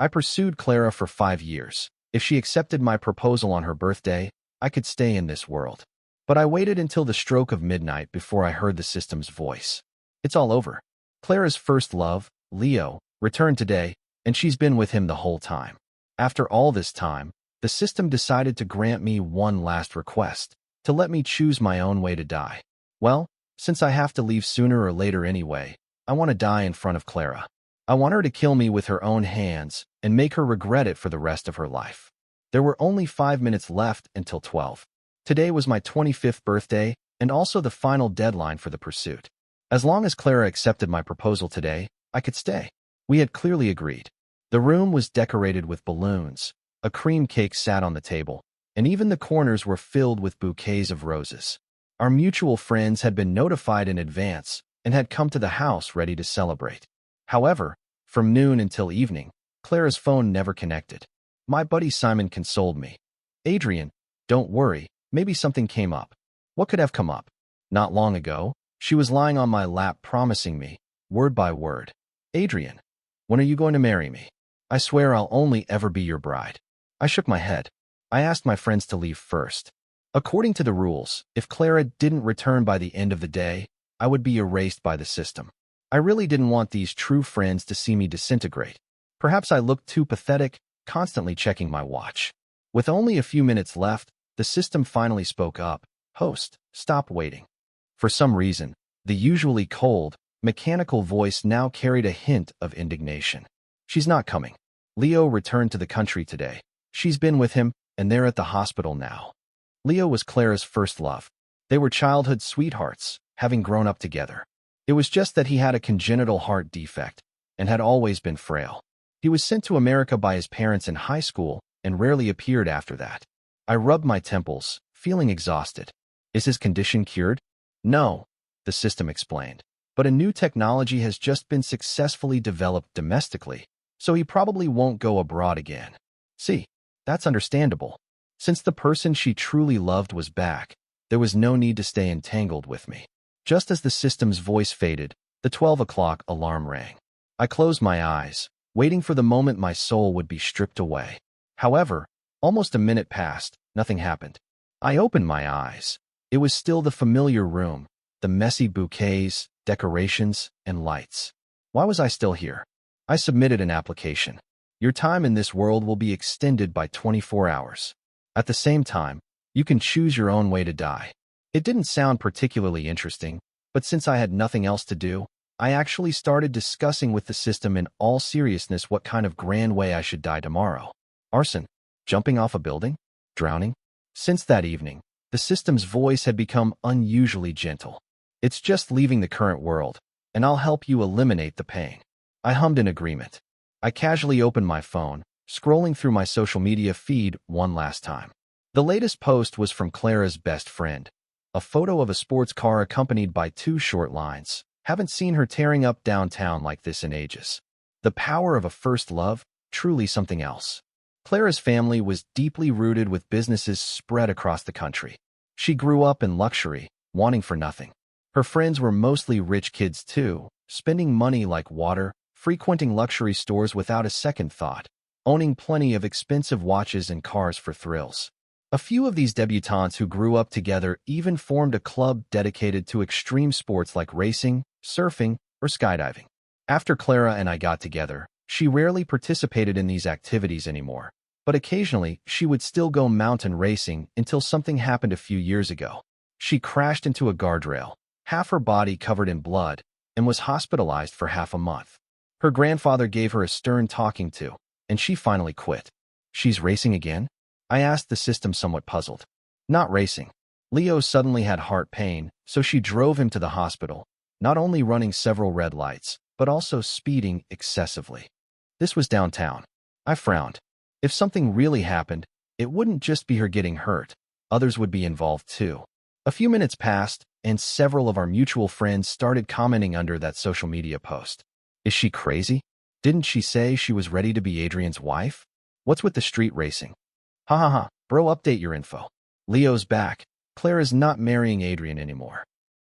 I pursued Clara for 5 years. If she accepted my proposal on her birthday, I could stay in this world. But I waited until the stroke of midnight before I heard the system's voice. It's all over. Clara's first love, Leo, returned today, and she's been with him the whole time. After all this time, the system decided to grant me one last request, to let me choose my own way to die. Well, since I have to leave sooner or later anyway, I want to die in front of Clara. I want her to kill me with her own hands and make her regret it for the rest of her life. There were only 5 minutes left until 12. Today was my 25th birthday and also the final deadline for the pursuit. As long as Clara accepted my proposal today, I could stay. We had clearly agreed. The room was decorated with balloons, a cream cake sat on the table, and even the corners were filled with bouquets of roses. Our mutual friends had been notified in advance and had come to the house ready to celebrate. However, from noon until evening, Clara's phone never connected. My buddy Simon consoled me. "Adrien, don't worry, maybe something came up." What could have come up? Not long ago, she was lying on my lap promising me, word by word, "Adrien, when are you going to marry me? I swear I'll only ever be your bride." I shook my head. I asked my friends to leave first. According to the rules, if Clara didn't return by the end of the day, I would be erased by the system. I really didn't want these true friends to see me disintegrate. Perhaps I looked too pathetic, constantly checking my watch. With only a few minutes left, the system finally spoke up. "Host, stop waiting." For some reason, the usually cold, mechanical voice now carried a hint of indignation. "She's not coming. Leo returned to the country today. She's been with him, and they're at the hospital now." Leo was Clara's first love. They were childhood sweethearts, having grown up together. It was just that he had a congenital heart defect and had always been frail. He was sent to America by his parents in high school and rarely appeared after that. I rubbed my temples, feeling exhausted. "Is his condition cured?" "No," the system explained. "But a new technology has just been successfully developed domestically, so he probably won't go abroad again." See, that's understandable. Since the person she truly loved was back, there was no need to stay entangled with me. Just as the system's voice faded, the 12 o'clock alarm rang. I closed my eyes, waiting for the moment my soul would be stripped away. However, almost a minute passed, nothing happened. I opened my eyes. It was still the familiar room, the messy bouquets, decorations, and lights. Why was I still here? I submitted an application. "Your time in this world will be extended by 24 hours. At the same time, you can choose your own way to die." It didn't sound particularly interesting, but since I had nothing else to do, I actually started discussing with the system in all seriousness what kind of grand way I should die tomorrow. Arson? Jumping off a building? Drowning? Since that evening, the system's voice had become unusually gentle. "It's just leaving the current world, and I'll help you eliminate the pain." I hummed in agreement. I casually opened my phone, scrolling through my social media feed one last time. The latest post was from Clara's best friend, a photo of a sports car accompanied by 2 short lines. "Haven't seen her tearing up downtown like this in ages." The power of a first love, truly something else. Clara's family was deeply rooted with businesses spread across the country. She grew up in luxury, wanting for nothing. Her friends were mostly rich kids too, spending money like water, frequenting luxury stores without a second thought, owning plenty of expensive watches and cars for thrills. A few of these debutantes who grew up together even formed a club dedicated to extreme sports like racing, surfing, or skydiving. After Clara and I got together, she rarely participated in these activities anymore, but occasionally she would still go mountain racing until something happened a few years ago. She crashed into a guardrail, half her body covered in blood, and was hospitalized for half a month. Her grandfather gave her a stern talking to, and she finally quit. "She's racing again?" I asked the system, somewhat puzzled. "Not racing. Leo suddenly had heart pain, so she drove him to the hospital, not only running several red lights, but also speeding excessively." This was downtown. I frowned. If something really happened, it wouldn't just be her getting hurt. Others would be involved too. A few minutes passed, and several of our mutual friends started commenting under that social media post. "Is she crazy? Didn't she say she was ready to be Adrien's wife? What's with the street racing? Ha ha ha, bro, update your info. Leo's back. Clara's not marrying Adrien anymore."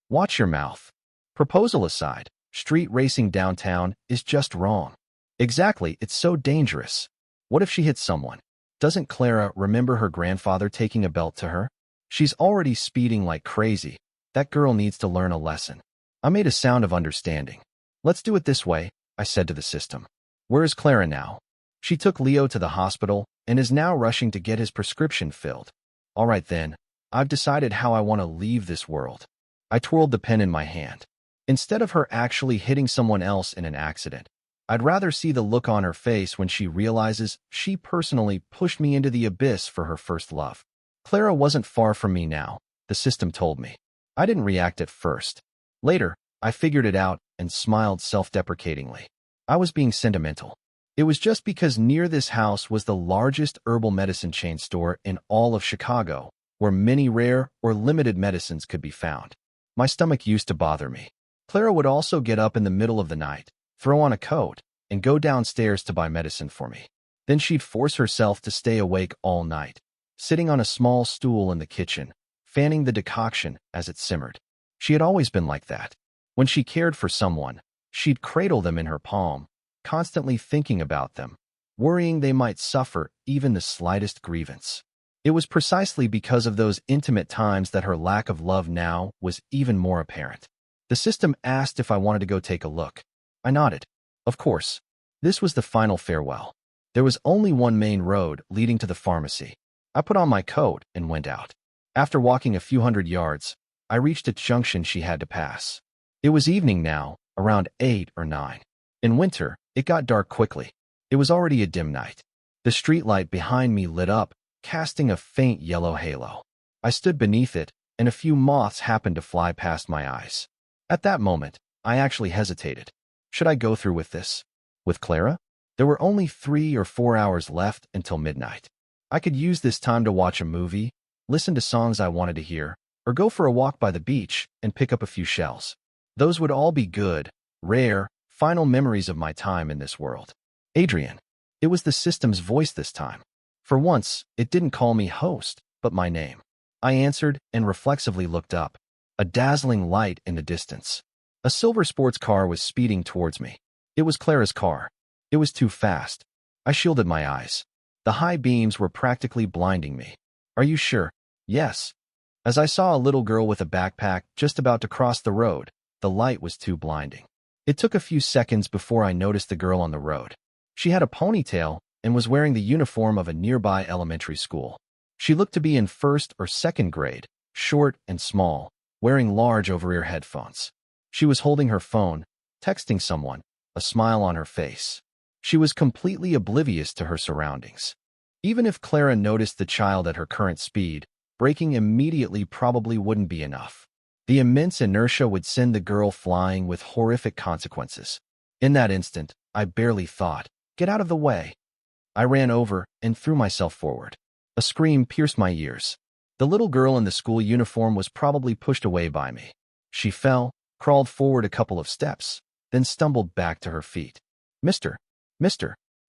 Watch your mouth. Proposal aside, street racing downtown is just wrong. Exactly, it's so dangerous. What if she hits someone? Doesn't Clara remember her grandfather taking a belt to her? She's already speeding like crazy. That girl needs to learn a lesson. I made a sound of understanding. Let's do it this way, I said to the system. Where is Clara now? She took Leo to the hospital and is now rushing to get his prescription filled. All right then, I've decided how I want to leave this world. I twirled the pen in my hand. Instead of her actually hitting someone else in an accident, I'd rather see the look on her face when she realizes she personally pushed me into the abyss for her first love. Clara wasn't far from me now, the system told me. I didn't react at first. Later, I figured it out and smiled self-deprecatingly. I was being sentimental. It was just because near this house was the largest herbal medicine chain store in all of Chicago, where many rare or limited medicines could be found. My stomach used to bother me. Clara would also get up in the middle of the night, throw on a coat, and go downstairs to buy medicine for me. Then she'd force herself to stay awake all night, sitting on a small stool in the kitchen, fanning the decoction as it simmered. She had always been like that. When she cared for someone, she'd cradle them in her palm, constantly thinking about them, worrying they might suffer even the slightest grievance. It was precisely because of those intimate times that her lack of love now was even more apparent. The system asked if I wanted to go take a look. I nodded. Of course. This was the final farewell. There was only one main road leading to the pharmacy. I put on my coat and went out. After walking a few hundred yards, I reached a junction she had to pass. It was evening now, around 8 or 9. In winter, it got dark quickly. It was already a dim night. The streetlight behind me lit up, casting a faint yellow halo. I stood beneath it, and a few moths happened to fly past my eyes. At that moment, I actually hesitated. Should I go through with this? With Clara? There were only 3 or 4 hours left until midnight. I could use this time to watch a movie, listen to songs I wanted to hear, or go for a walk by the beach and pick up a few shells. Those would all be good, rare, final memories of my time in this world. Adrien. It was the system's voice this time. For once, it didn't call me host, but my name. I answered and reflexively looked up. A dazzling light in the distance. A silver sports car was speeding towards me. It was Clara's car. It was too fast. I shielded my eyes. The high beams were practically blinding me. Are you sure? Yes. As I saw a little girl with a backpack just about to cross the road, the light was too blinding. It took a few seconds before I noticed the girl on the road. She had a ponytail and was wearing the uniform of a nearby elementary school. She looked to be in 1st or 2nd grade, short and small, wearing large over-ear headphones. She was holding her phone, texting someone, a smile on her face. She was completely oblivious to her surroundings. Even if Clara noticed the child at her current speed, braking immediately probably wouldn't be enough. The immense inertia would send the girl flying with horrific consequences. In that instant, I barely thought, "Get out of the way." I ran over and threw myself forward. A scream pierced my ears. The little girl in the school uniform was probably pushed away by me. She fell, crawled forward a couple of steps, then stumbled back to her feet. Mister,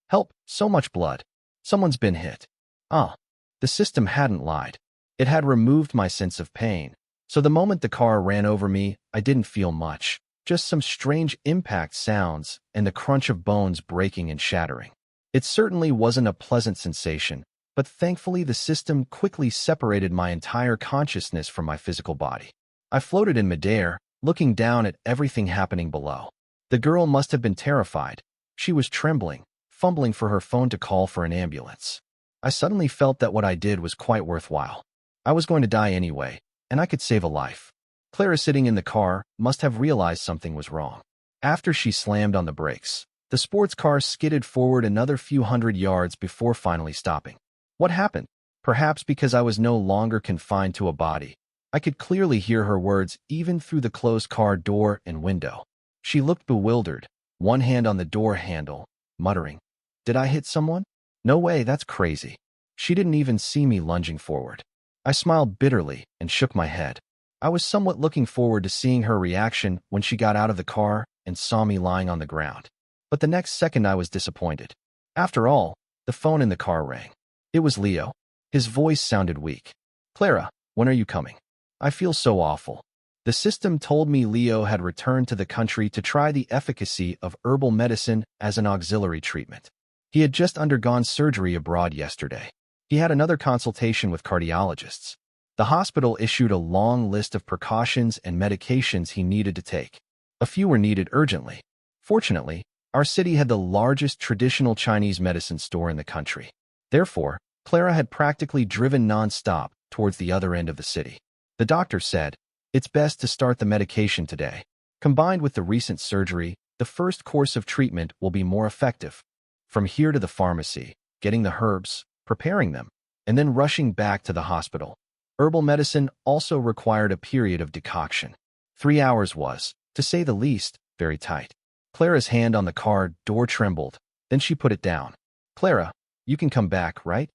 help, so much blood. Someone's been hit." Ah, the system hadn't lied. It had removed my sense of pain. So the moment the car ran over me, I didn't feel much, just some strange impact sounds and the crunch of bones breaking and shattering. It certainly wasn't a pleasant sensation, but thankfully the system quickly separated my entire consciousness from my physical body. I floated in midair, looking down at everything happening below. The girl must have been terrified. She was trembling, fumbling for her phone to call for an ambulance. I suddenly felt that what I did was quite worthwhile. I was going to die anyway, and I could save a life. Clara, sitting in the car, must have realized something was wrong. After she slammed on the brakes, the sports car skidded forward another few hundred yards before finally stopping. What happened? Perhaps because I was no longer confined to a body. I could clearly hear her words even through the closed car door and window. She looked bewildered, one hand on the door handle, muttering, "Did I hit someone? No way, that's crazy." She didn't even see me lunging forward. I smiled bitterly and shook my head. I was somewhat looking forward to seeing her reaction when she got out of the car and saw me lying on the ground. But the next second I was disappointed. After all, the phone in the car rang. It was Leo. His voice sounded weak. "Clara, when are you coming? I feel so awful." The system told me Leo had returned to the country to try the efficacy of herbal medicine as an auxiliary treatment. He had just undergone surgery abroad yesterday. He had another consultation with cardiologists. The hospital issued a long list of precautions and medications he needed to take. A few were needed urgently. Fortunately, our city had the largest traditional Chinese medicine store in the country. Therefore, Clara had practically driven non-stop towards the other end of the city. The doctor said, "It's best to start the medication today. Combined with the recent surgery, the first course of treatment will be more effective. From here to the pharmacy, getting the herbs, preparing them, and then rushing back to the hospital." Herbal medicine also required a period of decoction. 3 hours was, to say the least, very tight. Clara's hand on the car door trembled, then she put it down. "Clara, you can come back, right?"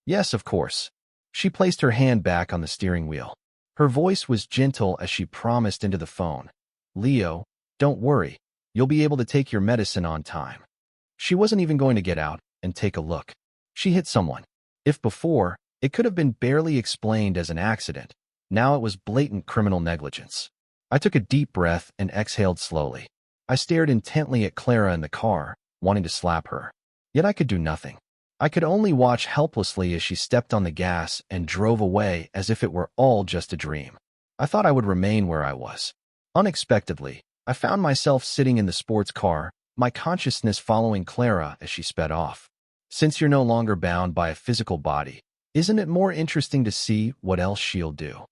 "Yes, of course." She placed her hand back on the steering wheel. Her voice was gentle as she promised into the phone. "Leo, don't worry. You'll be able to take your medicine on time." She wasn't even going to get out and take a look. She hit someone. If before, it could have been barely explained as an accident, now it was blatant criminal negligence. I took a deep breath and exhaled slowly. I stared intently at Clara in the car, wanting to slap her. Yet I could do nothing. I could only watch helplessly as she stepped on the gas and drove away as if it were all just a dream. I thought I would remain where I was. Unexpectedly, I found myself sitting in the sports car, my consciousness following Clara as she sped off. Since you're no longer bound by a physical body, isn't it more interesting to see what else she'll do?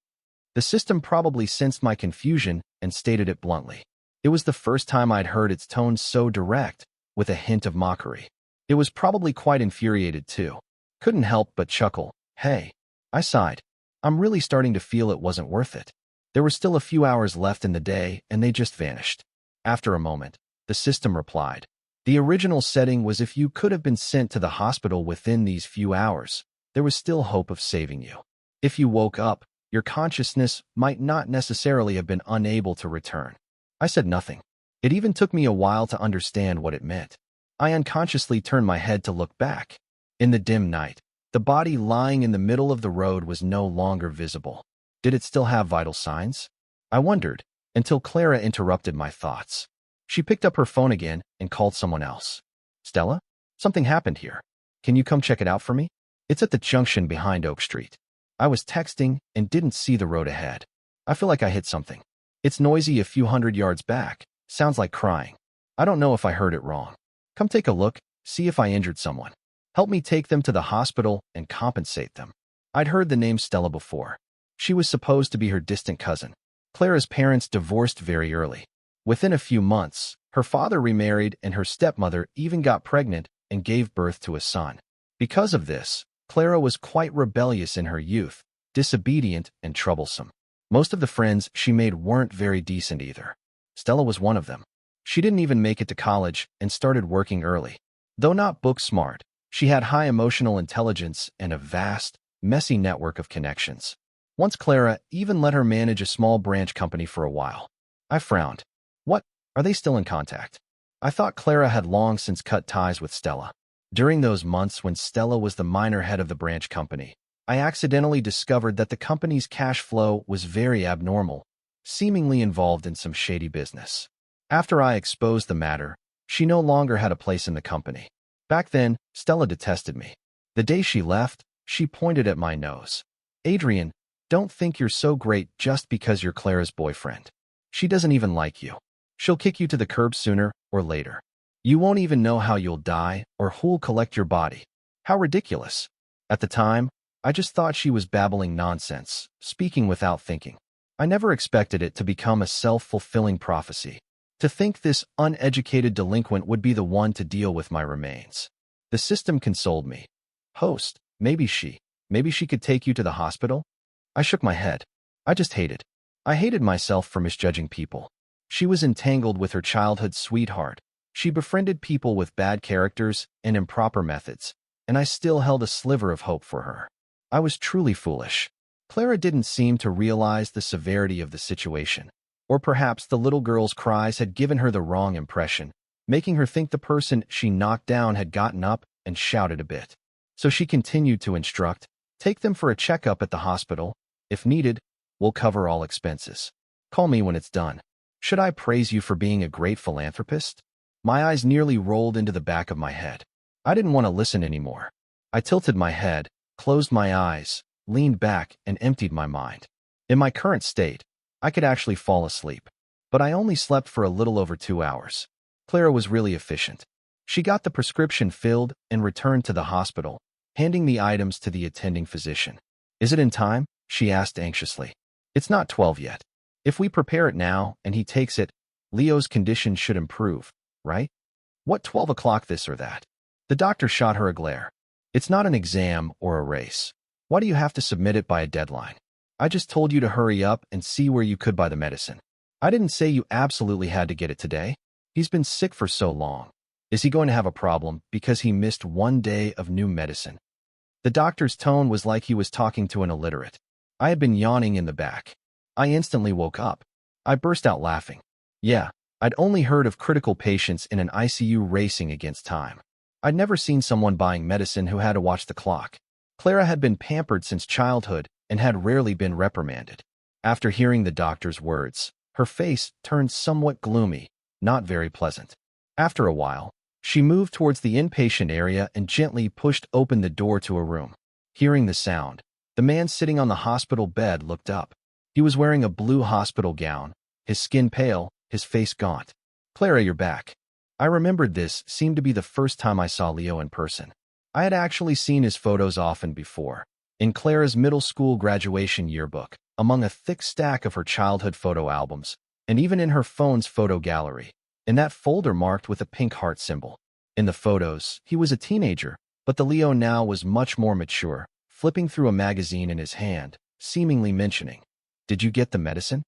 The system probably sensed my confusion and stated it bluntly. It was the first time I'd heard its tone so direct, with a hint of mockery. It was probably quite infuriated too. Couldn't help but chuckle. "Hey." I sighed. I'm really starting to feel it wasn't worth it. There were still a few hours left in the day, and they just vanished. After a moment, the system replied. The original setting was if you could have been sent to the hospital within these few hours, there was still hope of saving you. If you woke up, your consciousness might not necessarily have been unable to return. I said nothing. It even took me a while to understand what it meant. I unconsciously turned my head to look back. In the dim night, the body lying in the middle of the road was no longer visible. Did it still have vital signs? I wondered, until Clara interrupted my thoughts. She picked up her phone again and called someone else. "Stella? Something happened here. Can you come check it out for me? It's at the junction behind Oak Street." I was texting and didn't see the road ahead. I feel like I hit something. It's noisy a few hundred yards back. Sounds like crying. I don't know if I heard it wrong. Come take a look, see if I injured someone. Help me take them to the hospital and compensate them. I'd heard the name Stella before. She was supposed to be her distant cousin. Clara's parents divorced very early. Within a few months, her father remarried and her stepmother even got pregnant and gave birth to a son. Because of this, Clara was quite rebellious in her youth, disobedient and troublesome. Most of the friends she made weren't very decent either. Stella was one of them. She didn't even make it to college and started working early. Though not book smart, she had high emotional intelligence and a vast, messy network of connections. Once Clara even let her manage a small branch company for a while. I frowned. What? Are they still in contact? I thought Clara had long since cut ties with Stella. During those months when Stella was the minor head of the branch company, I accidentally discovered that the company's cash flow was very abnormal, seemingly involved in some shady business. After I exposed the matter, she no longer had a place in the company. Back then, Stella detested me. The day she left, she pointed at my nose. "Adrien, don't think you're so great just because you're Clara's boyfriend. She doesn't even like you. She'll kick you to the curb sooner or later. You won't even know how you'll die or who'll collect your body." How ridiculous. At the time, I just thought she was babbling nonsense, speaking without thinking. I never expected it to become a self-fulfilling prophecy. To think this uneducated delinquent would be the one to deal with my remains. The system consoled me. "Host, maybe she could take you to the hospital?" I shook my head. I hated myself for misjudging people. She was entangled with her childhood sweetheart. She befriended people with bad characters and improper methods, and I still held a sliver of hope for her. I was truly foolish. Clara didn't seem to realize the severity of the situation. Or perhaps the little girl's cries had given her the wrong impression, making her think the person she knocked down had gotten up and shouted a bit. So she continued to instruct, "Take them for a checkup at the hospital. If needed, we'll cover all expenses." Call me when it's done. Should I praise you for being a great philanthropist? My eyes nearly rolled into the back of my head. I didn't want to listen anymore. I tilted my head, closed my eyes, leaned back, and emptied my mind. In my current state, I could actually fall asleep. But I only slept for a little over 2 hours. Clara was really efficient. She got the prescription filled and returned to the hospital, handing the items to the attending physician. Is it in time? She asked anxiously. It's not 12 yet. If we prepare it now and he takes it, Leo's condition should improve, right? What 12 o'clock this or that? The doctor shot her a glare. It's not an exam or a race. Why do you have to submit it by a deadline? I just told you to hurry up and see where you could buy the medicine. I didn't say you absolutely had to get it today. He's been sick for so long. Is he going to have a problem because he missed 1 day of new medicine? The doctor's tone was like he was talking to an illiterate. I had been yawning in the back. I instantly woke up. I burst out laughing. Yeah, I'd only heard of critical patients in an ICU racing against time. I'd never seen someone buying medicine who had to watch the clock. Clara had been pampered since childhood and had rarely been reprimanded. After hearing the doctor's words, her face turned somewhat gloomy, not very pleasant. After a while, she moved towards the inpatient area and gently pushed open the door to a room. Hearing the sound, the man sitting on the hospital bed looked up. He was wearing a blue hospital gown, his skin pale, his face gaunt. Clara, you're back. I remembered this seemed to be the first time I saw Leo in person. I had actually seen his photos often before, in Clara's middle school graduation yearbook, among a thick stack of her childhood photo albums, and even in her phone's photo gallery, in that folder marked with a pink heart symbol. In the photos, he was a teenager, but the Leo now was much more mature, flipping through a magazine in his hand, seemingly mentioning, "Did you get the medicine?"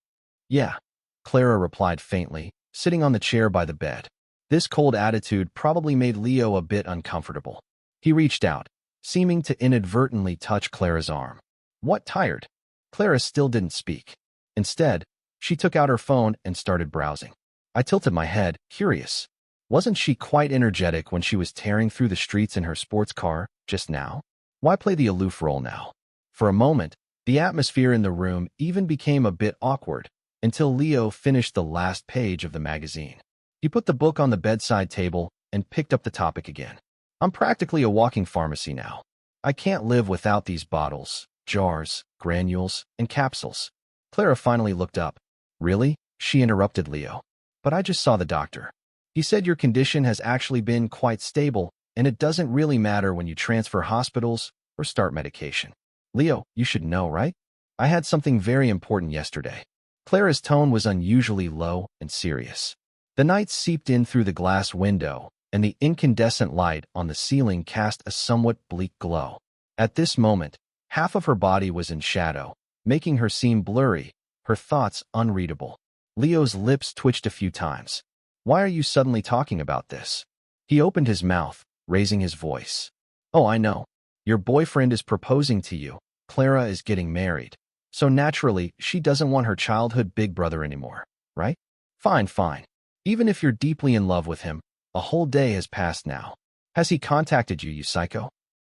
"Yeah," Clara replied faintly, sitting on the chair by the bed. This cold attitude probably made Leo a bit uncomfortable. He reached out, seeming to inadvertently touch Clara's arm. "What, tired?" Clara still didn't speak. Instead, she took out her phone and started browsing. I tilted my head, curious. Wasn't she quite energetic when she was tearing through the streets in her sports car just now? Why play the aloof role now? For a moment, the atmosphere in the room even became a bit awkward, until Leo finished the last page of the magazine. He put the book on the bedside table and picked up the topic again. "I'm practically a walking pharmacy now. I can't live without these bottles, jars, granules, and capsules." Clara finally looked up. "Really?" she interrupted Leo. "But I just saw the doctor. He said your condition has actually been quite stable, and it doesn't really matter when you transfer hospitals or start medication." "Leo, you should know, right? I had something very important yesterday." Clara's tone was unusually low and serious. The night seeped in through the glass window, and the incandescent light on the ceiling cast a somewhat bleak glow. At this moment, half of her body was in shadow, making her seem blurry, her thoughts unreadable. Leo's lips twitched a few times. "Why are you suddenly talking about this?" He opened his mouth, raising his voice. "Oh, I know. Your boyfriend is proposing to you. Clara is getting married. So naturally, she doesn't want her childhood big brother anymore, right? Fine, fine. Even if you're deeply in love with him, a whole day has passed now. Has he contacted you, you psycho?"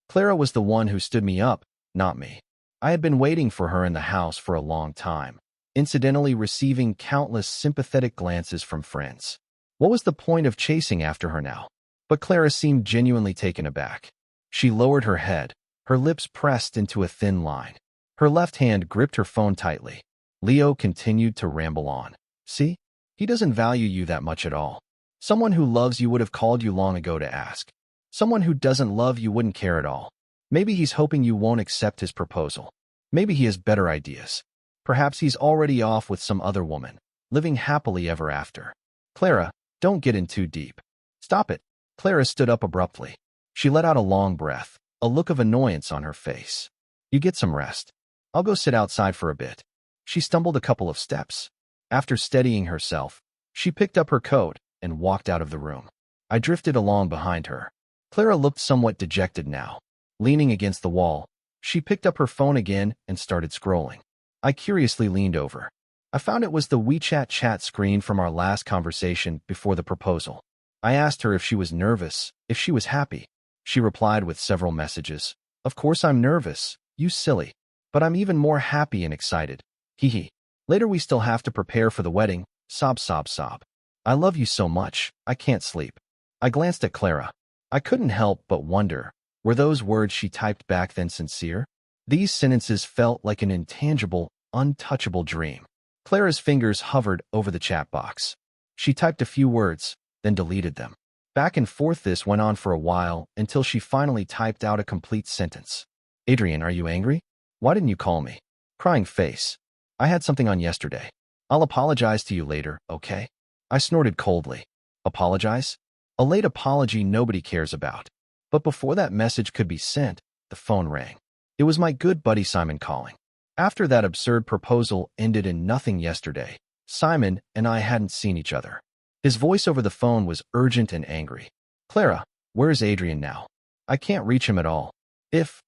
Clara was the one who stood me up, not me. I had been waiting for her in the house for a long time, incidentally receiving countless sympathetic glances from friends. What was the point of chasing after her now? But Clara seemed genuinely taken aback. She lowered her head, her lips pressed into a thin line. Her left hand gripped her phone tightly. Leo continued to ramble on. "See? He doesn't value you that much at all. Someone who loves you would have called you long ago to ask. Someone who doesn't love you wouldn't care at all. Maybe he's hoping you won't accept his proposal. Maybe he has better ideas. Perhaps he's already off with some other woman, living happily ever after." "Clara, don't get in too deep." "Stop it." Clara stood up abruptly. She let out a long breath, a look of annoyance on her face. "You get some rest. I'll go sit outside for a bit." She stumbled a couple of steps. After steadying herself, she picked up her coat and walked out of the room. I drifted along behind her. Clara looked somewhat dejected now. Leaning against the wall, she picked up her phone again and started scrolling. I curiously leaned over. I found it was the WeChat chat screen from our last conversation before the proposal. I asked her if she was nervous, if she was happy. She replied with several messages. "Of course I'm nervous, you silly. But I'm even more happy and excited. Hee hee." Later we still have to prepare for the wedding. Sob, sob, sob. I love you so much, I can't sleep. I glanced at Clara. I couldn't help but wonder, were those words she typed back then sincere? These sentences felt like an intangible, untouchable dream. Clara's fingers hovered over the chat box. She typed a few words, then deleted them. Back and forth this went on for a while until she finally typed out a complete sentence. Adrien, are you angry? Why didn't you call me? Crying face. I had something on yesterday. I'll apologize to you later, okay? I snorted coldly. Apologize? A late apology nobody cares about. But before that message could be sent, the phone rang. It was my good buddy Simon calling. After that absurd proposal ended in nothing yesterday, Simon and I hadn't seen each other. His voice over the phone was urgent and angry. Clara, where is Adrien now? I can't reach him at all. If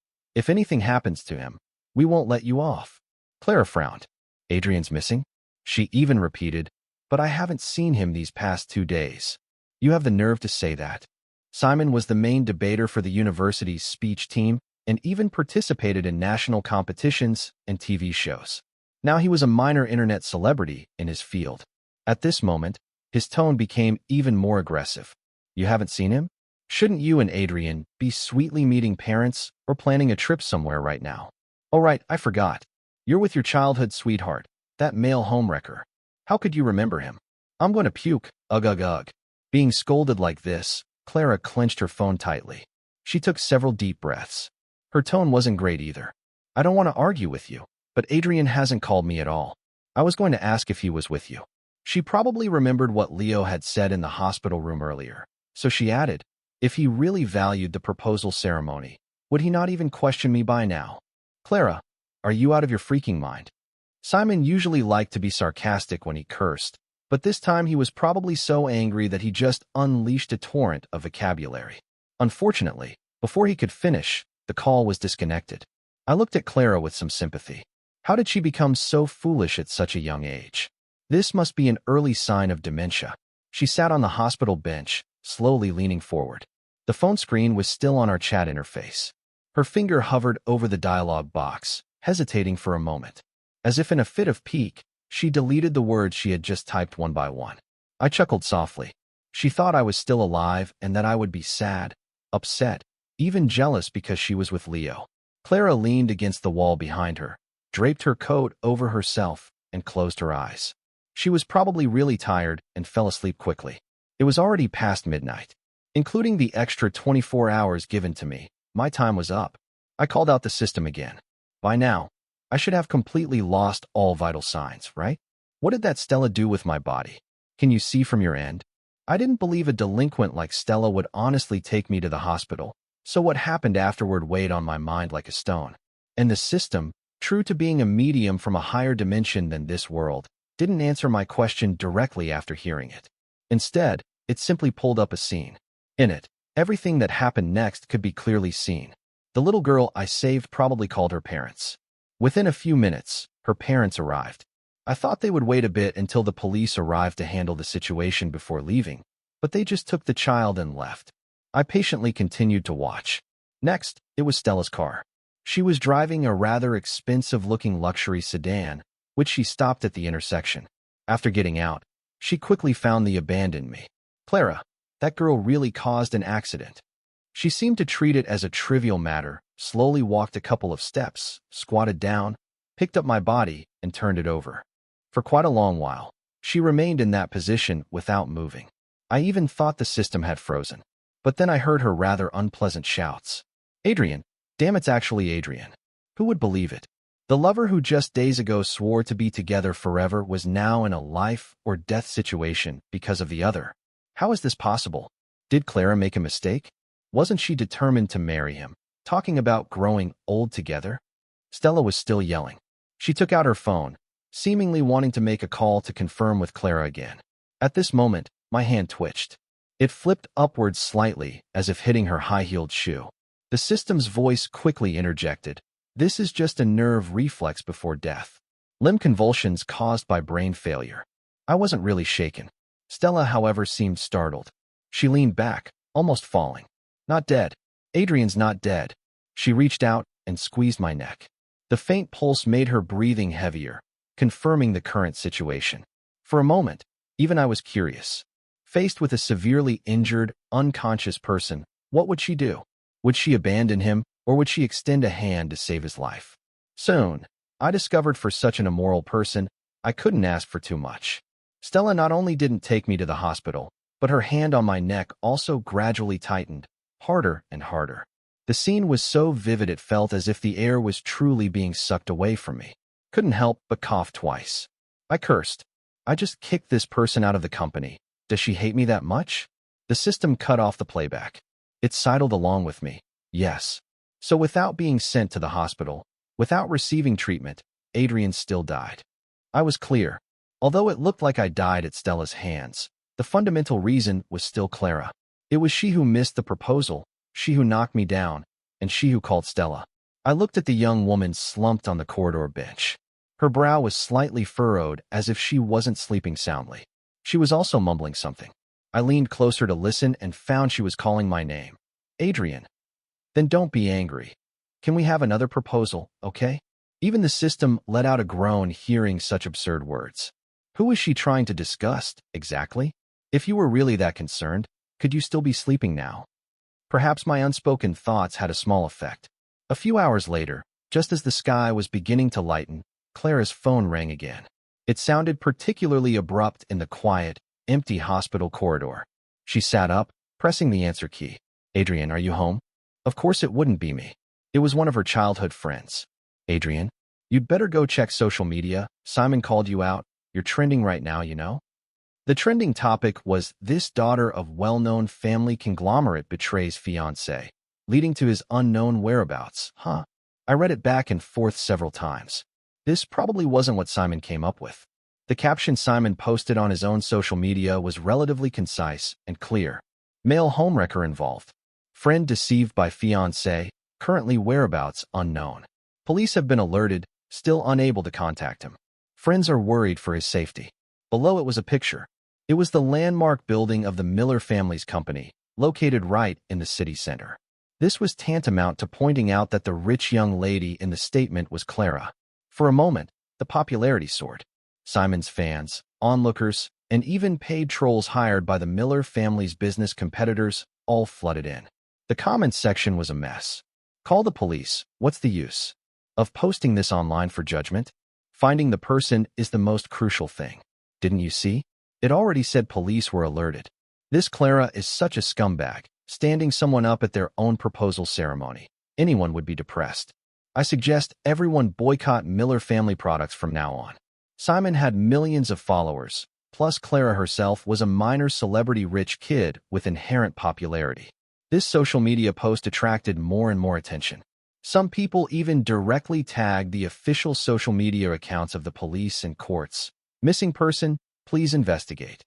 anything happens to him, we won't let you off. Clara frowned. Adrien's missing? She even repeated, but I haven't seen him these past 2 days. You have the nerve to say that. Simon was the main debater for the university's speech team and even participated in national competitions and TV shows. Now he was a minor internet celebrity in his field. At this moment, his tone became even more aggressive. You haven't seen him? Shouldn't you and Adrien be sweetly meeting parents or planning a trip somewhere right now? Oh right, I forgot. You're with your childhood sweetheart, that male homewrecker. How could you remember him? I'm going to puke, ugh ugh ugh. Being scolded like this, Clara clenched her phone tightly. She took several deep breaths. Her tone wasn't great either. I don't want to argue with you, but Adrien hasn't called me at all. I was going to ask if he was with you. She probably remembered what Leo had said in the hospital room earlier, so she added, if he really valued the proposal ceremony, would he not even question me by now? Clara, are you out of your freaking mind? Simon usually liked to be sarcastic when he cursed, but this time he was probably so angry that he just unleashed a torrent of vocabulary. Unfortunately, before he could finish, the call was disconnected. I looked at Clara with some sympathy. How did she become so foolish at such a young age? This must be an early sign of dementia. She sat on the hospital bench, slowly leaning forward. The phone screen was still on our chat interface. Her finger hovered over the dialog box, hesitating for a moment. As if in a fit of pique, she deleted the words she had just typed one by one. I chuckled softly. She thought I was still alive and that I would be sad, upset, even jealous because she was with Leo. Clara leaned against the wall behind her, draped her coat over herself, and closed her eyes. She was probably really tired and fell asleep quickly. It was already past midnight. Including the extra 24 hours given to me, my time was up. I called out the system again. By now, I should have completely lost all vital signs, right? What did that Stella do with my body? Can you see from your end? I didn't believe a delinquent like Stella would honestly take me to the hospital, so what happened afterward weighed on my mind like a stone. And the system, true to being a medium from a higher dimension than this world, didn't answer my question directly after hearing it. Instead, it simply pulled up a scene. In it, everything that happened next could be clearly seen. The little girl I saved probably called her parents. Within a few minutes, her parents arrived. I thought they would wait a bit until the police arrived to handle the situation before leaving, but they just took the child and left. I patiently continued to watch. Next, it was Stella's car. She was driving a rather expensive-looking luxury sedan, which she stopped at the intersection. After getting out, she quickly found the abandoned me. Clara, that girl really caused an accident. She seemed to treat it as a trivial matter, slowly walked a couple of steps, squatted down, picked up my body, and turned it over. For quite a long while, she remained in that position without moving. I even thought the system had frozen. But then I heard her rather unpleasant shouts. Adrien, damn, it's actually Adrien. Who would believe it? The lover who just days ago swore to be together forever was now in a life or death situation because of the other. How is this possible? Did Clara make a mistake? Wasn't she determined to marry him, talking about growing old together? Stella was still yelling. She took out her phone, seemingly wanting to make a call to confirm with Clara again. At this moment, my hand twitched. It flipped upwards slightly, as if hitting her high-heeled shoe. The system's voice quickly interjected. This is just a nerve reflex before death. Limb convulsions caused by brain failure. I wasn't really shaken. Stella, however, seemed startled. She leaned back, almost falling. Not dead. Adrien's not dead. She reached out and squeezed my neck. The faint pulse made her breathing heavier. confirming the current situation. For a moment, even I was curious. Faced with a severely injured, unconscious person, what would she do? Would she abandon him, or would she extend a hand to save his life? Soon, I discovered for such an immoral person, I couldn't ask for too much. Stella not only didn't take me to the hospital, but her hand on my neck also gradually tightened, harder and harder. The scene was so vivid it felt as if the air was truly being sucked away from me. Couldn't help but cough twice. I cursed. I just kicked this person out of the company. Does she hate me that much? The system cut off the playback. It sidled along with me. Yes. So without being sent to the hospital, without receiving treatment, Adrien still died. I was clear. Although it looked like I died at Stella's hands, the fundamental reason was still Clara. It was she who missed the proposal, she who knocked me down, and she who called Stella. I looked at the young woman slumped on the corridor bench. Her brow was slightly furrowed as if she wasn't sleeping soundly. She was also mumbling something. I leaned closer to listen and found she was calling my name. Adrien. Then don't be angry. Can we have another proposal, okay? Even the system let out a groan hearing such absurd words. Who was she trying to disgust, exactly? If you were really that concerned, could you still be sleeping now? Perhaps my unspoken thoughts had a small effect. A few hours later, just as the sky was beginning to lighten, Clara's phone rang again. It sounded particularly abrupt in the quiet, empty hospital corridor. She sat up, pressing the answer key. Adrien, are you home? Of course it wouldn't be me. It was one of her childhood friends. Adrien, you'd better go check social media. Simon called you out. You're trending right now, you know? The trending topic was this daughter of well-known family conglomerate betrays fiancé, leading to his unknown whereabouts. Huh? I read it back and forth several times. This probably wasn't what Simon came up with. The caption Simon posted on his own social media was relatively concise and clear. Male homewrecker involved. Friend deceived by fiancé, currently whereabouts unknown. Police have been alerted, still unable to contact him. Friends are worried for his safety. Below it was a picture. It was the landmark building of the Miller family's company, located right in the city center. This was tantamount to pointing out that the rich young lady in the statement was Clara. For a moment, the popularity soared. Simon's fans, onlookers, and even paid trolls hired by the Miller family's business competitors all flooded in. The comments section was a mess. Call the police. What's the use of posting this online for judgment? Finding the person is the most crucial thing. Didn't you see? It already said police were alerted. This Clara is such a scumbag, standing someone up at their own proposal ceremony. Anyone would be depressed. I suggest everyone boycott Miller family products from now on. Simon had millions of followers, plus Clara herself was a minor celebrity-rich kid with inherent popularity. This social media post attracted more and more attention. Some people even directly tagged the official social media accounts of the police and courts. Missing person, please investigate.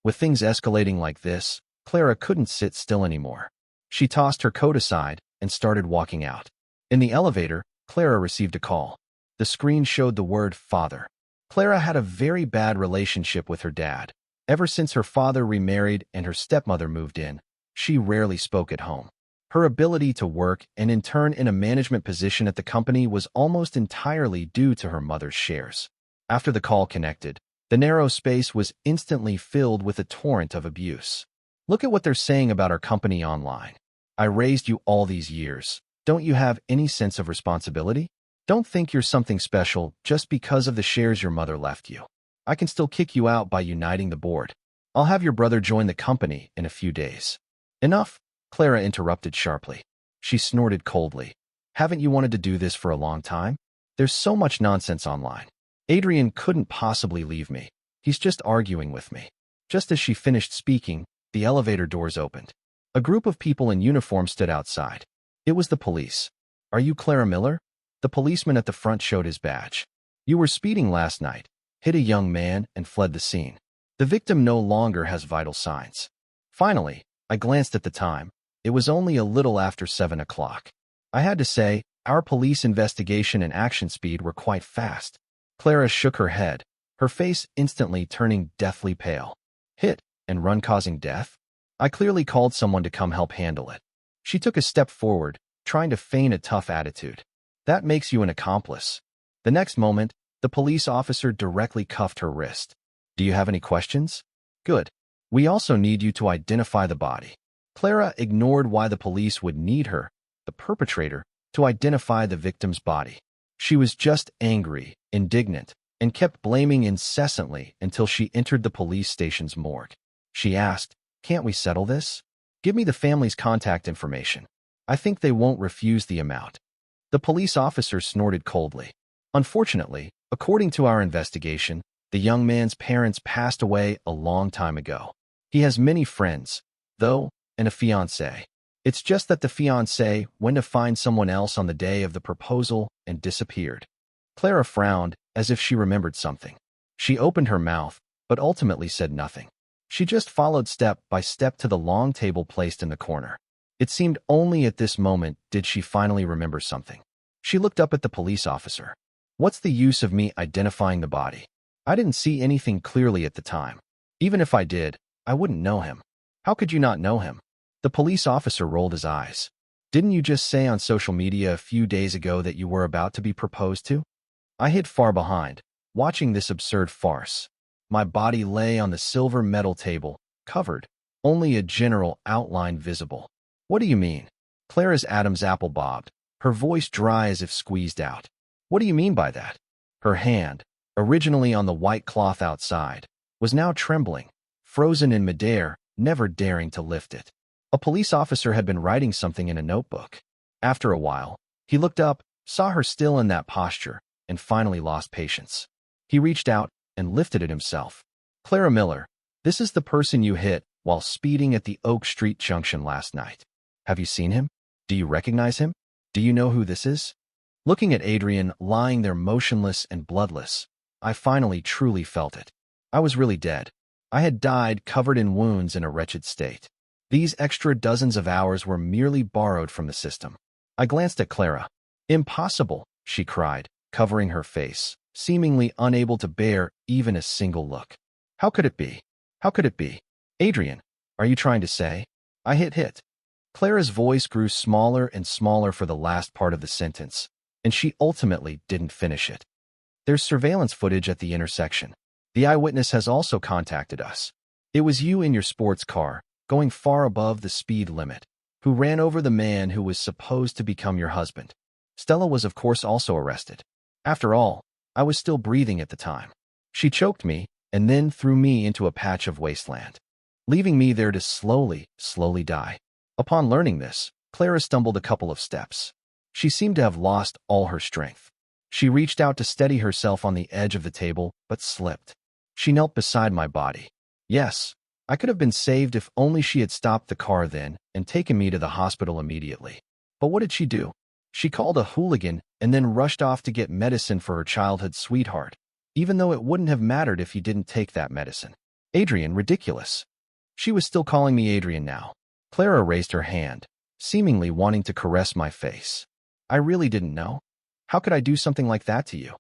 With things escalating like this, Clara couldn't sit still anymore. She tossed her coat aside and started walking out. In the elevator, Clara received a call. The screen showed the word father. Clara had a very bad relationship with her dad. Ever since her father remarried and her stepmother moved in, she rarely spoke at home. Her ability to work and in turn in a management position at the company was almost entirely due to her mother's shares. After the call connected, the narrow space was instantly filled with a torrent of abuse. Look at what they're saying about our company online. I raised you all these years. Don't you have any sense of responsibility? Don't think you're something special just because of the shares your mother left you. I can still kick you out by uniting the board. I'll have your brother join the company in a few days. Enough, Clara interrupted sharply. She snorted coldly. Haven't you wanted to do this for a long time? There's so much nonsense online. Adrien couldn't possibly leave me. He's just arguing with me. Just as she finished speaking, the elevator doors opened. A group of people in uniform stood outside. It was the police. Are you Clara Miller? The policeman at the front showed his badge. You were speeding last night, hit a young man, and fled the scene. The victim no longer has vital signs. Finally, I glanced at the time. It was only a little after 7 o'clock. I had to say, our police investigation and action speed were quite fast. Clara shook her head, her face instantly turning deathly pale. Hit and run causing death? I clearly called someone to come help handle it. She took a step forward, trying to feign a tough attitude. That makes you an accomplice. The next moment, The police officer directly cuffed her wrist. Do you have any questions? Good. We also need you to identify the body. Clara ignored why the police would need her, the perpetrator, to identify the victim's body. She was just angry, indignant, and kept blaming incessantly until she entered the police station's morgue. She asked, "Can't we settle this? Give me the family's contact information. I think they won't refuse the amount." The police officer snorted coldly. Unfortunately, according to our investigation, the young man's parents passed away a long time ago. He has many friends, though, and a fiancée. It's just that the fiancée went to find someone else on the day of the proposal and disappeared. Clara frowned as if she remembered something. She opened her mouth, but ultimately said nothing. She just followed step by step to the long table placed in the corner. It seemed only at this moment did she finally remember something. She looked up at the police officer. What's the use of me identifying the body? I didn't see anything clearly at the time. Even if I did, I wouldn't know him. How could you not know him? The police officer rolled his eyes. Didn't you just say on social media a few days ago that you were about to be proposed to? I hid far behind, watching this absurd farce. My body lay on the silver metal table, covered, only a general outline visible. What do you mean? Clara's Adam's apple bobbed, her voice dry as if squeezed out. What do you mean by that? Her hand, originally on the white cloth outside, was now trembling, frozen in midair, never daring to lift it. A police officer had been writing something in a notebook. After a while, he looked up, saw her still in that posture, and finally lost patience. He reached out and lifted it himself. Clara Miller, this is the person you hit while speeding at the Oak Street Junction last night. Have you seen him? Do you recognize him? Do you know who this is? Looking at Adrien lying there motionless and bloodless, I finally truly felt it. I was really dead. I had died covered in wounds in a wretched state. These extra dozens of hours were merely borrowed from the system. I glanced at Clara. Impossible, she cried, covering her face, seemingly unable to bear even a single look. How could it be? How could it be? Adrien, are you trying to say? I hit. Clara's voice grew smaller and smaller for the last part of the sentence, and she ultimately didn't finish it. There's surveillance footage at the intersection. The eyewitness has also contacted us. It was you in your sports car, going far above the speed limit, who ran over the man who was supposed to become your husband. Stella was of course also arrested. After all, I was still breathing at the time. She choked me and then threw me into a patch of wasteland, leaving me there to slowly die. Upon learning this, Clara stumbled a couple of steps. She seemed to have lost all her strength. She reached out to steady herself on the edge of the table, but slipped. She knelt beside my body. Yes, I could have been saved if only she had stopped the car then and taken me to the hospital immediately. But what did she do? She called a hooligan and then rushed off to get medicine for her childhood sweetheart, even though it wouldn't have mattered if he didn't take that medicine. Adrien, ridiculous. She was still calling me Adrien now. Clara raised her hand, seemingly wanting to caress my face. I really didn't know. How could I do something like that to you?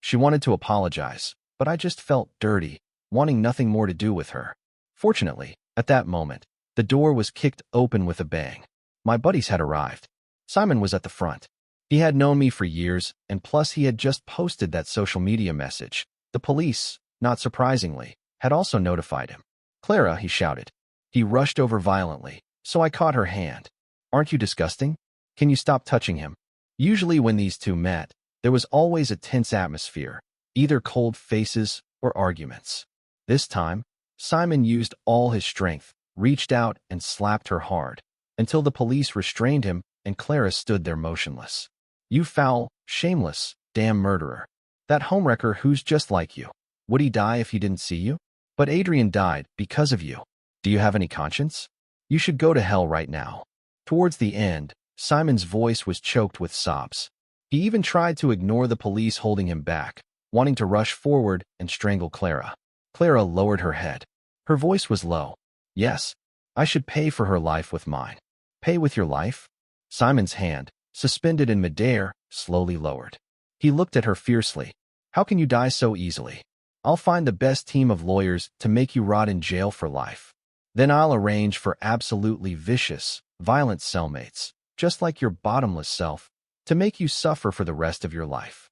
She wanted to apologize, but I just felt dirty, wanting nothing more to do with her. Fortunately, at that moment, the door was kicked open with a bang. My buddies had arrived. Simon was at the front. He had known me for years, and plus he had just posted that social media message. The police, not surprisingly, had also notified him. Clara, he shouted. He rushed over violently, so I caught her hand. Aren't you disgusting? Can you stop touching him? Usually when these two met, there was always a tense atmosphere, either cold faces or arguments. This time, Simon used all his strength, reached out and slapped her hard, until the police restrained him and Clara stood there motionless. You foul, shameless, damn murderer. That homewrecker who's just like you. Would he die if he didn't see you? But Adrien died because of you. Do you have any conscience? You should go to hell right now. Towards the end, Simon's voice was choked with sobs. He even tried to ignore the police holding him back, wanting to rush forward and strangle Clara. Clara lowered her head. Her voice was low. Yes, I should pay for her life with mine. Pay with your life? Simon's hand, suspended in midair, slowly lowered. He looked at her fiercely. How can you die so easily? I'll find the best team of lawyers to make you rot in jail for life. Then I'll arrange for absolutely vicious, violent cellmates, just like your bottomless self, to make you suffer for the rest of your life.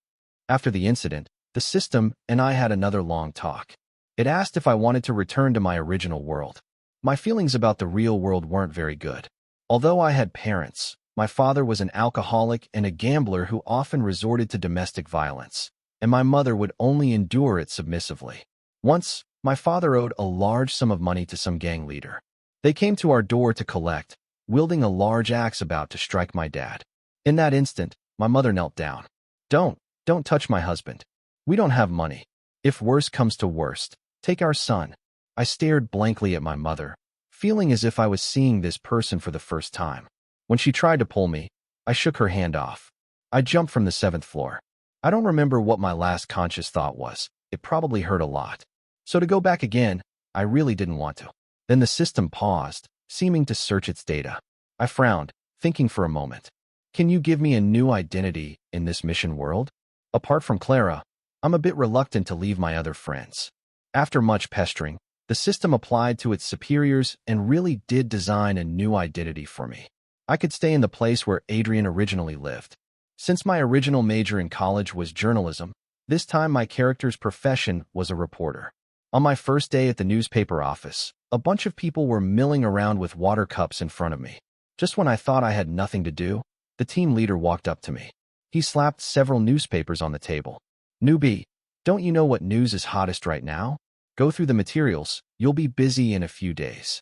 After the incident, The system and I had another long talk. It asked if I wanted to return to my original world. My feelings about the real world weren't very good. Although I had parents, my father was an alcoholic and a gambler who often resorted to domestic violence, and my mother would only endure it submissively. Once, my father owed a large sum of money to some gang leader. They came to our door to collect, wielding a large axe about to strike my dad. In that instant, my mother knelt down. Don't touch my husband. We don't have money. If worse comes to worst, take our son. I stared blankly at my mother, feeling as if I was seeing this person for the first time. When she tried to pull me, I shook her hand off. I jumped from the 7th floor. I don't remember what my last conscious thought was. It probably hurt a lot. So to go back again, I really didn't want to. Then the system paused, seeming to search its data. I frowned, thinking for a moment. Can you give me a new identity in this mission world? Apart from Clara, I'm a bit reluctant to leave my other friends. After much pestering, the system applied to its superiors and really did design a new identity for me. I could stay in the place where Adrien originally lived. Since my original major in college was journalism, this time my character's profession was a reporter. On my first day at the newspaper office, a bunch of people were milling around with water cups in front of me. Just when I thought I had nothing to do, the team leader walked up to me. He slapped several newspapers on the table. Newbie, don't you know what news is hottest right now? Go through the materials, you'll be busy in a few days.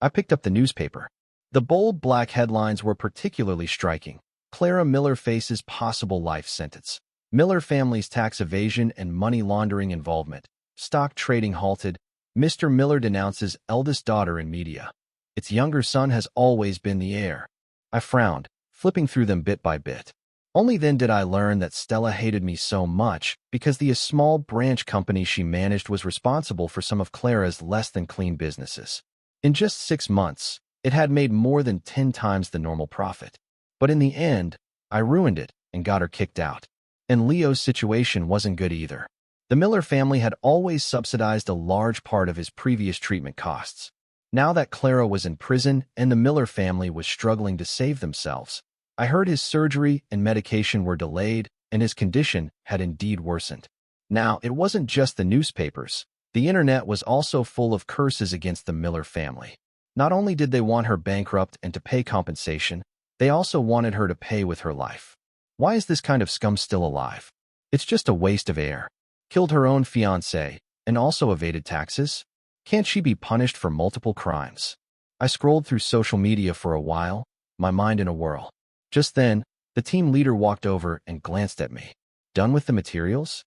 I picked up the newspaper. The bold black headlines were particularly striking. Clara Miller faces possible life sentence. Miller family's tax evasion and money laundering involvement. Stock trading halted. Mr. Miller denounces eldest daughter in media. Its younger son has always been the heir. I frowned, flipping through them bit by bit. Only then did I learn that Stella hated me so much because the small branch company she managed was responsible for some of Clara's less-than-clean businesses. In just 6 months, it had made more than 10 times the normal profit. But in the end, I ruined it and got her kicked out. And Leo's situation wasn't good either. The Miller family had always subsidized a large part of his previous treatment costs. Now that Clara was in prison and the Miller family was struggling to save themselves, I heard his surgery and medication were delayed and his condition had indeed worsened. Now, it wasn't just the newspapers. The internet was also full of curses against the Miller family. Not only did they want her bankrupt and to pay compensation, they also wanted her to pay with her life. Why is this kind of scum still alive? It's just a waste of air. Killed her own fiancé and also evaded taxes? Can't she be punished for multiple crimes? I scrolled through social media for a while, my mind in a whirl. Just then, the team leader walked over and glanced at me. Done with the materials?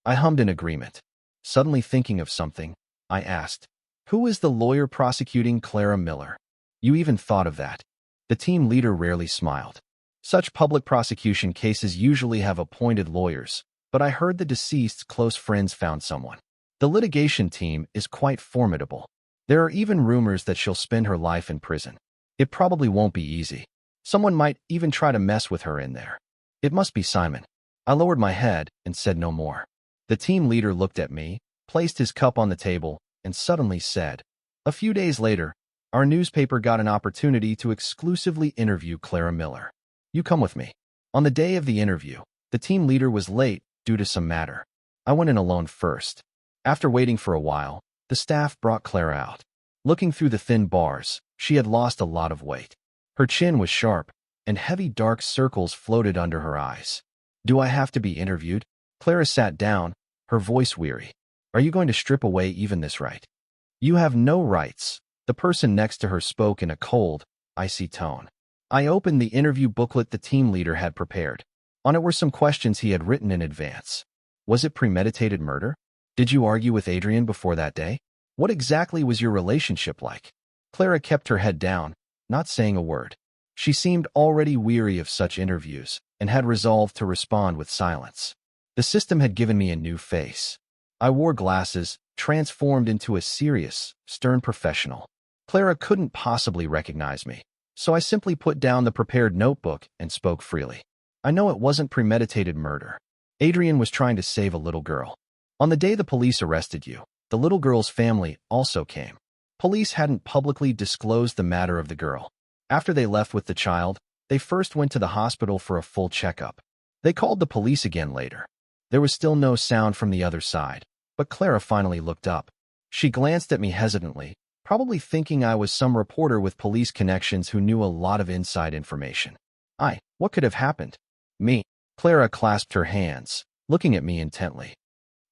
I hummed in agreement. Suddenly thinking of something, I asked, who is the lawyer prosecuting Clara Miller? You even thought of that. The team leader rarely smiled. Such public prosecution cases usually have appointed lawyers, but I heard the deceased's close friends found someone. The litigation team is quite formidable. There are even rumors that she'll spend her life in prison. It probably won't be easy. Someone might even try to mess with her in there. It must be Simon. I lowered my head and said no more. The team leader looked at me, placed his cup on the table, and suddenly said, a few days later, our newspaper got an opportunity to exclusively interview Clara Miller. You come with me. On the day of the interview, the team leader was late due to some matter. I went in alone first. After waiting for a while, the staff brought Clara out. Looking through the thin bars, she had lost a lot of weight. Her chin was sharp, and heavy dark circles floated under her eyes. Do I have to be interviewed? Clara sat down, her voice weary. Are you going to strip away even this right? You have no rights. The person next to her spoke in a cold, icy tone. I opened the interview booklet the team leader had prepared. On it were some questions he had written in advance. Was it premeditated murder? Did you argue with Adrien before that day? What exactly was your relationship like? Clara kept her head down, not saying a word. She seemed already weary of such interviews and had resolved to respond with silence. The system had given me a new face. I wore glasses, transformed into a serious, stern professional. Clara couldn't possibly recognize me, so I simply put down the prepared notebook and spoke freely. I know it wasn't premeditated murder. Adrien was trying to save a little girl. On the day the police arrested you, the little girl's family also came. Police hadn't publicly disclosed the matter of the girl. After they left with the child, they first went to the hospital for a full checkup. They called the police again later. There was still no sound from the other side, but Clara finally looked up. She glanced at me hesitantly, probably thinking I was some reporter with police connections who knew a lot of inside information. What could have happened? Me. Clara clasped her hands, looking at me intently.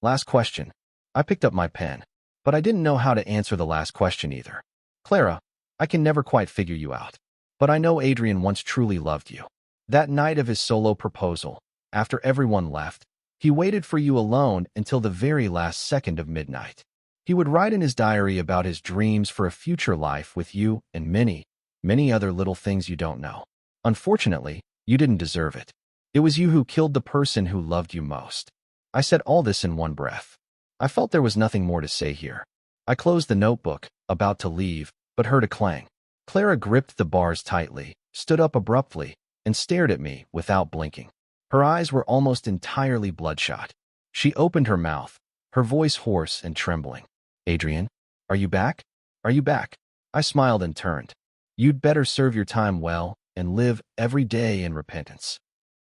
Last question. I picked up my pen, but I didn't know how to answer the last question either. Clara, I can never quite figure you out, but I know Adrien once truly loved you. That night of his solo proposal, after everyone left, he waited for you alone until the very last second of midnight. He would write in his diary about his dreams for a future life with you and many, many other little things you don't know. Unfortunately, you didn't deserve it. It was you who killed the person who loved you most. I said all this in one breath. I felt there was nothing more to say here. I closed the notebook, about to leave, but heard a clang. Clara gripped the bars tightly, stood up abruptly, and stared at me without blinking. Her eyes were almost entirely bloodshot. She opened her mouth, her voice hoarse and trembling. Adrien, are you back? Are you back? I smiled and turned. You'd better serve your time well and live every day in repentance.